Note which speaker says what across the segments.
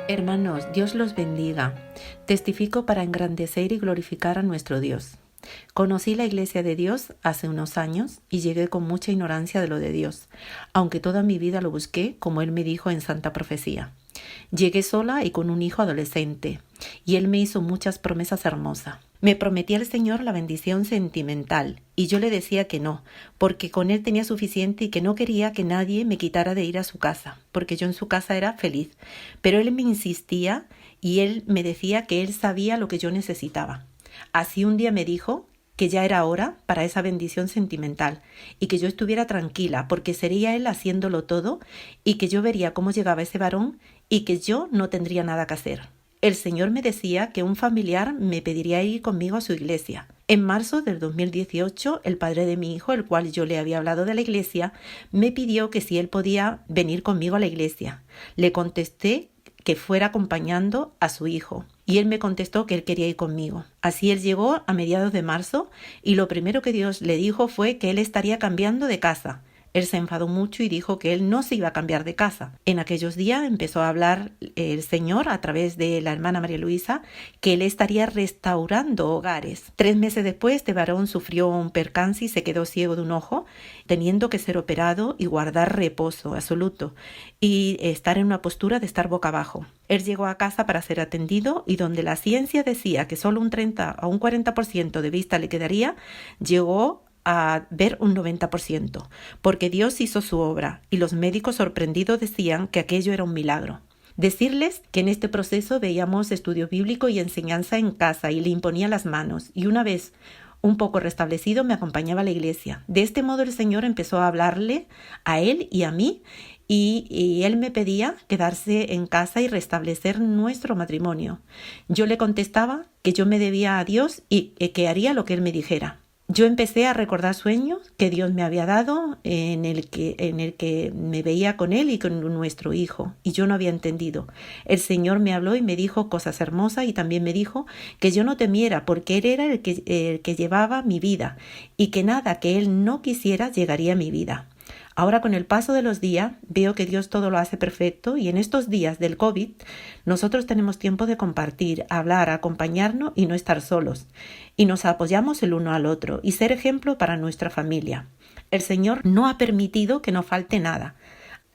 Speaker 1: Hermanos, Dios los bendiga. Testifico para engrandecer y glorificar a nuestro Dios. Conocí la Iglesia de Dios hace unos años y llegué con mucha ignorancia de lo de Dios, aunque toda mi vida lo busqué, como Él me dijo en Santa Profecía. Llegué sola y con un hijo adolescente, y Él me hizo muchas promesas hermosas. Me prometía el Señor la bendición sentimental, y yo le decía que no, porque con Él tenía suficiente y que no quería que nadie me quitara de ir a su casa, porque yo en su casa era feliz. Pero Él me insistía y Él me decía que Él sabía lo que yo necesitaba. Así un día me dijo que ya era hora para esa bendición sentimental y que yo estuviera tranquila porque sería Él haciéndolo todo y que yo vería cómo llegaba ese varón y que yo no tendría nada que hacer. El Señor me decía que un familiar me pediría ir conmigo a su iglesia. En marzo del 2018, el padre de mi hijo, el cual yo le había hablado de la iglesia, me pidió que si él podía venir conmigo a la iglesia. Le contesté que fuera acompañando a su hijo. Y él me contestó que él quería ir conmigo. Así él llegó a mediados de marzo y lo primero que Dios le dijo fue que él estaría cambiando de casa. Él se enfadó mucho y dijo que él no se iba a cambiar de casa. En aquellos días empezó a hablar el Señor a través de la hermana María Luisa que él estaría restaurando hogares. 3 meses después, este varón sufrió un percance y se quedó ciego de un ojo, teniendo que ser operado y guardar reposo absoluto y estar en una postura de estar boca abajo. Él llegó a casa para ser atendido y donde la ciencia decía que solo un 30 a un 40% de vista le quedaría, llegó a ver un 90%, porque Dios hizo su obra y los médicos sorprendidos decían que aquello era un milagro. Decirles que en este proceso veíamos estudio bíblico y enseñanza en casa y le imponía las manos y una vez un poco restablecido me acompañaba a la iglesia. De este modo el Señor empezó a hablarle a él y a mí y él me pedía quedarse en casa y restablecer nuestro matrimonio. Yo le contestaba que yo me debía a Dios y que haría lo que él me dijera. Yo empecé a recordar sueños que Dios me había dado en el que me veía con él y con nuestro hijo, y yo no había entendido. El Señor me habló y me dijo cosas hermosas y también me dijo que yo no temiera porque Él era el que llevaba mi vida y que nada que Él no quisiera llegaría a mi vida. Ahora con el paso de los días veo que Dios todo lo hace perfecto y en estos días del COVID nosotros tenemos tiempo de compartir, hablar, acompañarnos y no estar solos. Y nos apoyamos el uno al otro y ser ejemplo para nuestra familia. El Señor no ha permitido que nos falte nada.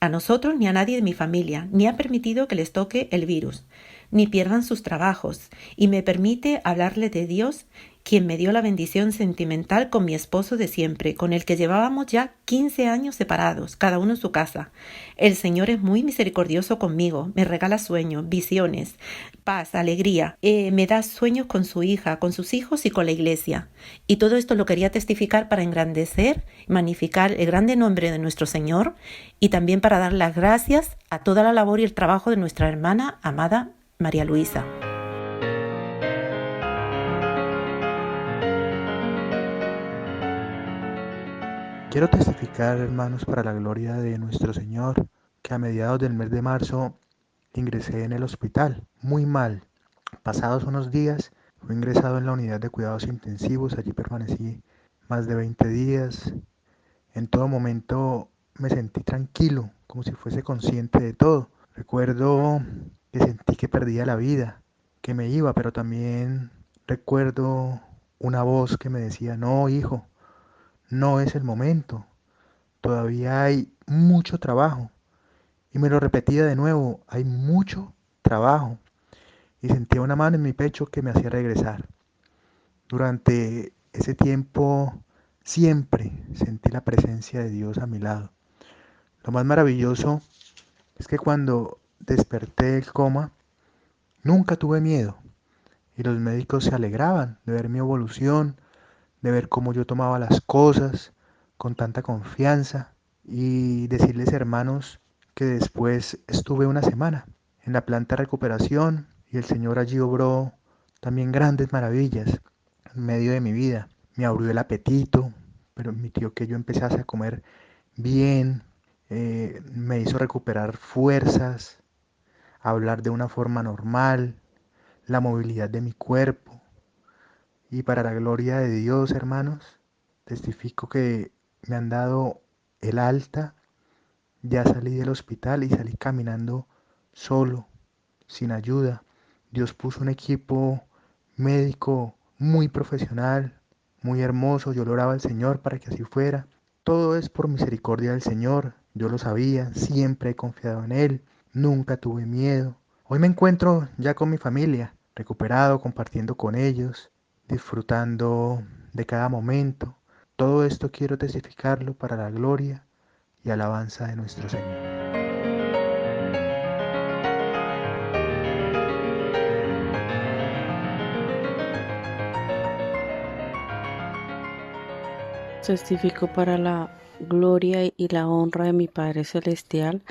Speaker 1: A nosotros ni a nadie de mi familia, ni ha permitido que les toque el virus, ni pierdan sus trabajos, y me permite hablarle de Dios, quien me dio la bendición sentimental con mi esposo de siempre, con el que llevábamos ya 15 años separados, cada uno en su casa. El Señor es muy misericordioso conmigo, me regala sueños, visiones, paz, alegría, me da sueños con su hija, con sus hijos y con la iglesia. Y todo esto lo quería testificar para engrandecer, magnificar el grande nombre de nuestro Señor y también para dar las gracias a toda la labor y el trabajo de nuestra hermana amada María Luisa.
Speaker 2: Quiero testificar, hermanos, para la gloria de nuestro Señor, que a mediados del mes de marzo ingresé en el hospital, muy mal. Pasados unos días, fui ingresado en la unidad de cuidados intensivos, allí permanecí más de 20 días. En todo momento me sentí tranquilo, como si fuese consciente de todo. Recuerdo que sentí que perdía la vida, que me iba, pero también recuerdo una voz que me decía, no, hijo, no es el momento. Todavía hay mucho trabajo. Y me lo repetía de nuevo, hay mucho trabajo. Y sentía una mano en mi pecho que me hacía regresar. Durante ese tiempo siempre sentí la presencia de Dios a mi lado. Lo más maravilloso es que cuando desperté del coma, nunca tuve miedo. Y los médicos se alegraban de ver mi evolución, de ver cómo yo tomaba las cosas con tanta confianza y decirles, hermanos, que después estuve una semana en la planta de recuperación y el Señor allí obró también grandes maravillas en medio de mi vida. Me abrió el apetito, permitió que yo empezase a comer bien, me hizo recuperar fuerzas, hablar de una forma normal, la movilidad de mi cuerpo. Y para la gloria de Dios, hermanos, testifico que me han dado el alta. Ya salí del hospital y salí caminando solo, sin ayuda. Dios puso un equipo médico muy profesional, muy hermoso. Yo le oraba al Señor para que así fuera. Todo es por misericordia del Señor. Yo lo sabía, siempre he confiado en Él, nunca tuve miedo. Hoy me encuentro ya con mi familia, recuperado, compartiendo con ellos, disfrutando de cada momento. Todo esto quiero testificarlo para la gloria y alabanza de nuestro Señor.
Speaker 3: Testifico para la gloria y la honra de mi Padre Celestial,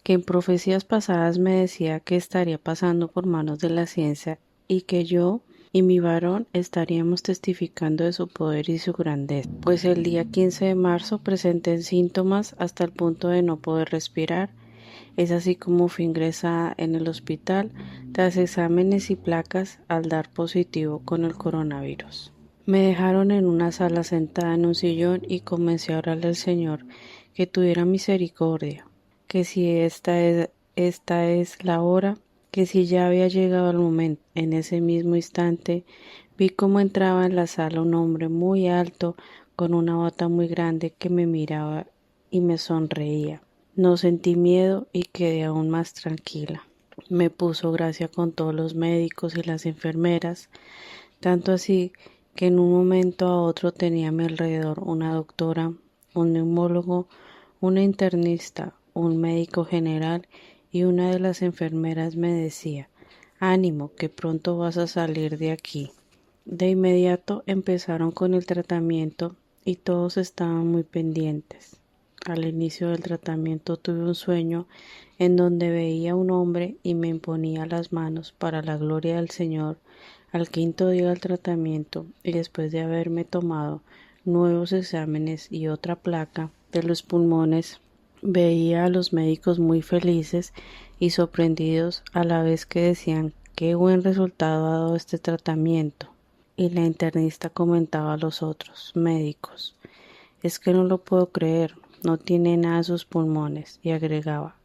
Speaker 3: que en profecías pasadas me decía que estaría pasando por manos de la ciencia y que yo y mi varón estaríamos testificando de su poder y su grandeza. Pues el día 15 de marzo presenté síntomas hasta el punto de no poder respirar. Es así como fui ingresada en el hospital tras exámenes y placas al dar positivo con el coronavirus. Me dejaron en una sala sentada en un sillón y comencé a orarle al Señor que tuviera misericordia, que si esta es la hora, que si ya había llegado el momento. En ese mismo instante vi cómo entraba en la sala un hombre muy alto con una bata muy grande que me miraba y me sonreía. No sentí miedo y quedé aún más tranquila. Me puso gracia con todos los médicos y las enfermeras, tanto así que en un momento a otro tenía a mi alrededor una doctora, un neumólogo, una internista, un médico general y una de las enfermeras me decía: «Ánimo, que pronto vas a salir de aquí». De inmediato empezaron con el tratamiento y todos estaban muy pendientes. Al inicio del tratamiento tuve un sueño en donde veía a un hombre y me imponía las manos para la gloria del Señor. Al quinto día del tratamiento y después de haberme tomado nuevos exámenes y otra placa de los pulmones, veía a los médicos muy felices y sorprendidos a la vez que decían: «Qué buen resultado ha dado este tratamiento». Y la internista comentaba a los otros médicos: «Es que no lo puedo creer, no tiene nada en sus pulmones», y agregaba: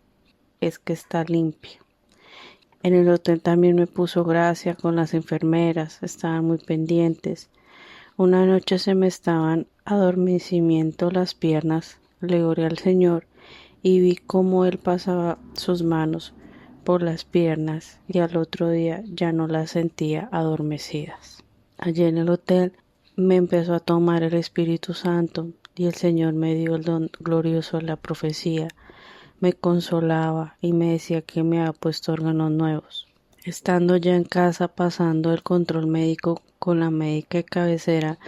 Speaker 3: «Es que está limpio». En el hotel también me puso gracia con las enfermeras, estaban muy pendientes. Una noche se me estaban adormecimiento las piernas, le oré al Señor y vi cómo Él pasaba sus manos por las piernas y al otro día ya no las sentía adormecidas. Allí en el hotel me empezó a tomar el Espíritu Santo y el Señor me dio el don glorioso de la profecía. Me consolaba y me decía que me había puesto órganos nuevos. Estando ya en casa pasando el control médico con la médica de cabecera,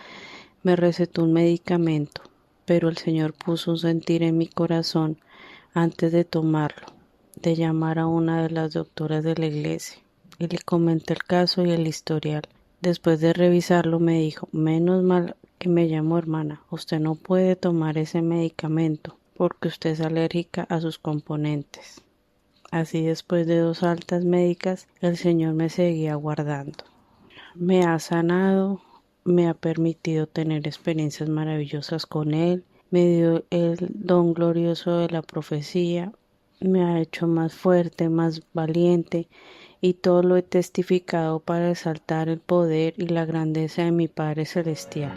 Speaker 3: me recetó un medicamento, pero el Señor puso un sentir en mi corazón antes de tomarlo, de llamar a una de las doctoras de la iglesia, y le comenté el caso y el historial. Después de revisarlo me dijo: «Menos mal que me llamo hermana, usted no puede tomar ese medicamento porque usted es alérgica a sus componentes». Así, después de 2 altas médicas, el Señor me seguía guardando. Me ha sanado, me ha permitido tener experiencias maravillosas con Él, me dio el don glorioso de la profecía, me ha hecho más fuerte, más valiente, y todo lo he testificado para exaltar el poder y la grandeza de mi Padre Celestial.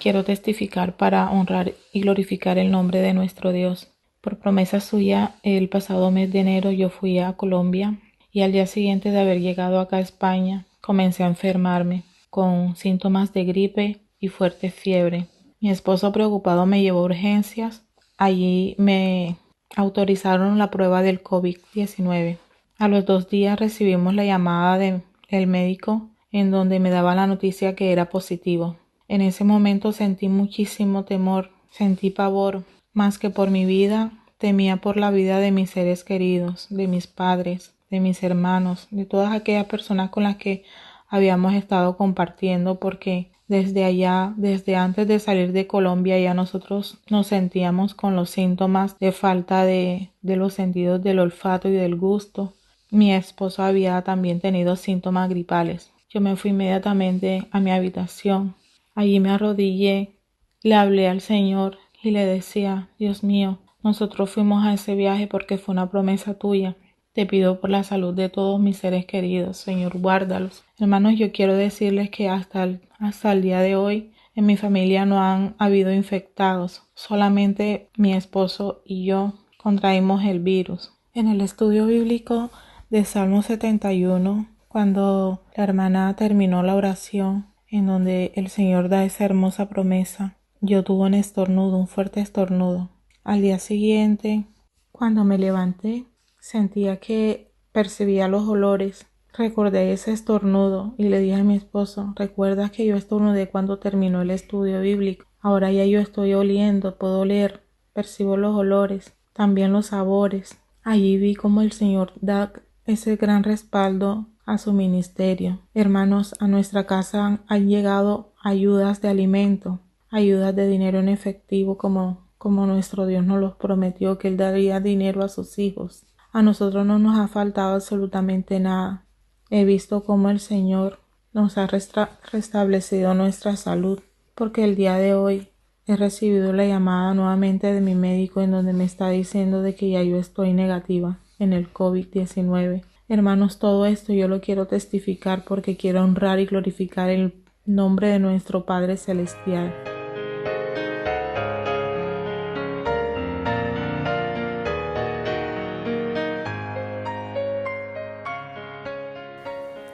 Speaker 4: Quiero testificar para honrar y glorificar el nombre de nuestro Dios. Por promesa suya, el pasado mes de enero yo fui a Colombia y al día siguiente de haber llegado acá a España, comencé a enfermarme con síntomas de gripe y fuerte fiebre. Mi esposo, preocupado, me llevó a urgencias. Allí me autorizaron la prueba del COVID-19. A los 2 días recibimos la llamada del médico en donde me daba la noticia que era positivo. En ese momento sentí muchísimo temor, sentí pavor, más que por mi vida, temía por la vida de mis seres queridos, de mis padres, de mis hermanos, de todas aquellas personas con las que habíamos estado compartiendo, porque desde allá, desde antes de salir de Colombia, ya nosotros nos sentíamos con los síntomas de falta de los sentidos del olfato y del gusto. Mi esposo había también tenido síntomas gripales. Yo me fui inmediatamente a mi habitación. Allí me arrodillé, le hablé al Señor, y le decía: Dios mío, nosotros fuimos a ese viaje porque fue una promesa tuya. Te pido por la salud de todos mis seres queridos, Señor, guárdalos. Hermanos, yo quiero decirles que hasta el día de hoy en mi familia no han habido infectados. Solamente mi esposo y yo contraímos el virus. En el estudio bíblico de Salmo 71, cuando la hermana terminó la oración, en donde el Señor da esa hermosa promesa, yo tuve un estornudo, un fuerte estornudo. Al día siguiente, cuando me levanté, sentía que percibía los olores. Recordé ese estornudo y le dije a mi esposo: ¿recuerdas que yo estornudé cuando terminó el estudio bíblico? Ahora ya yo estoy oliendo, puedo oler, percibo los olores, también los sabores. Allí vi cómo el Señor da ese gran respaldo a su ministerio. Hermanos, a nuestra casa han llegado ayudas de alimento, ayudas de dinero en efectivo, como nuestro Dios nos los prometió, que Él daría dinero a sus hijos. A nosotros no nos ha faltado absolutamente nada. He visto cómo el Señor nos ha restablecido nuestra salud, porque el día de hoy he recibido la llamada nuevamente de mi médico, en donde me está diciendo de que ya yo estoy negativa en el COVID-19. Hermanos, todo esto yo lo quiero testificar porque quiero honrar y glorificar el nombre de nuestro Padre Celestial.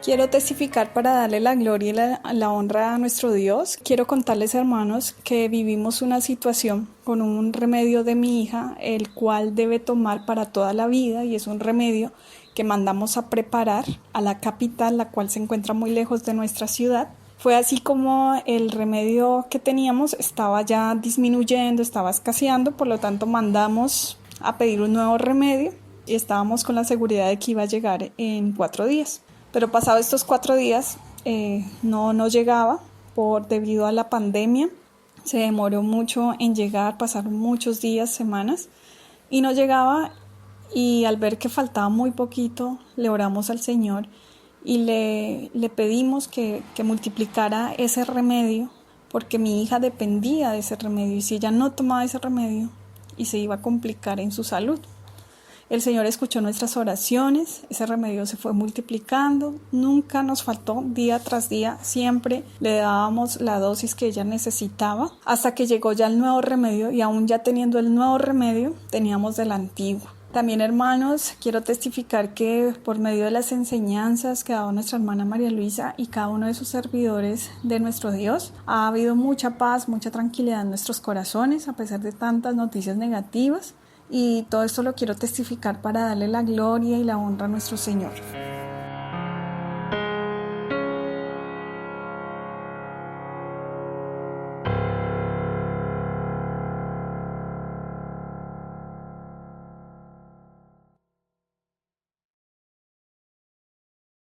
Speaker 5: Quiero testificar para darle la gloria y la honra a nuestro Dios. Quiero contarles, hermanos, que vivimos una situación con un remedio de mi hija, el cual debe tomar para toda la vida, y es un remedio que mandamos a preparar a la capital, la cual se encuentra muy lejos de nuestra ciudad. Fue así como el remedio que teníamos estaba ya disminuyendo, estaba escaseando, por lo tanto mandamos a pedir un nuevo remedio y estábamos con la seguridad de que iba a llegar en 4 días. Pero pasados estos 4 días no llegaba debido a la pandemia. Se demoró mucho en llegar, pasaron muchos días, semanas, y no llegaba. Y al ver que faltaba muy poquito, le oramos al Señor y le pedimos que multiplicara ese remedio, porque mi hija dependía de ese remedio, y si ella no tomaba ese remedio, y se iba a complicar en su salud. El Señor escuchó nuestras oraciones, ese remedio se fue multiplicando, nunca nos faltó, día tras día, siempre le dábamos la dosis que ella necesitaba, hasta que llegó ya el nuevo remedio, y aún ya teniendo el nuevo remedio, teníamos del antiguo. También, hermanos, quiero testificar que por medio de las enseñanzas que ha dado nuestra hermana María Luisa y cada uno de sus servidores de nuestro Dios, ha habido mucha paz, mucha tranquilidad en nuestros corazones, a pesar de tantas noticias negativas. Y todo esto lo quiero testificar para darle la gloria y la honra a nuestro Señor.